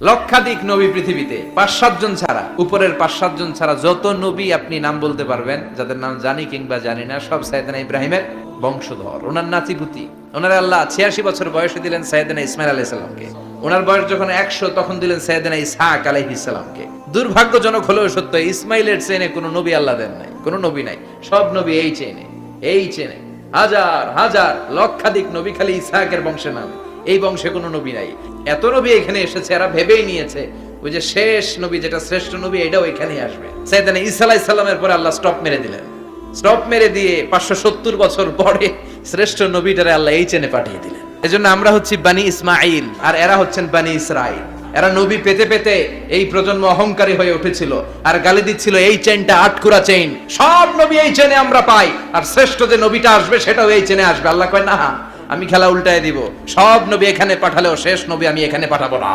লক্ষাধিক নবী পৃথিবীতে 5-7 জন ছাড়া, উপরের 5-7 জন ছাড়া যত নবী আপনি নাম বলতে পারবেন, যাদের নাম জানি কিংবা জানি না, সব সাইয়েদনা ইব্রাহিমের বংশধর। ওনার নাতিপুতি। ওনার আল্লাহ 86 বছর বয়সে দিলেন সাইয়েদনা ইসমাইল আলাইহিস সালামকে। ওনার বয়স যখন 100 তখন দিলেন সাইয়েদনা ইসহাক আলাইহিস সালামকে। দুর্ভাগ্যজনক হলেও সত্য, ইসমাইলের চেনে কোনো নবী আল্লাহ দেন নাই, কোনো নবী নাই। সব নবী এই চেনে হাজার হাজার লক্ষাধিক নবী খালি ইসহাকের বংশে নাম, এই বংশে কোনো নবী নাই। এত নবী এখানে এসেছে, এরা ভেবেই নিয়েছে ওই যে শেষ নবী, যেটা শ্রেষ্ঠ নবী, এটাও এখানেই আসবে। সাইয়েদনা ঈসা আলাইহিস সালামের পরে আল্লাহ স্টপ মেরে দিলেন। স্টপ মেরে দিয়ে 570 বছর পরে শ্রেষ্ঠ নবীটারে আল্লাহ এই চেনে পাঠিয়ে দিলেন। এজন্য আমরা হচ্ছি বানি ইসমাঈল, আর এরা হচ্ছেন বানি ইসরাঈল। এরা নবী পেতে পেতে এই প্রজন্ম অহংকারী হয়ে উঠেছিল আর গালি দিচ্ছিল এই চেনটা আটকুরা চেইন, সব নবী এই চেনে আমরা পাই, আর শ্রেষ্ঠ যে নবীটা আসবে সেটাও এই চেনে আসবে। আল্লাহ কয় না, আমি খেলা উল্টায় দিব, সব নবী এখানে পাঠালেও শেষ নবী আমি এখানে পাঠাবো না।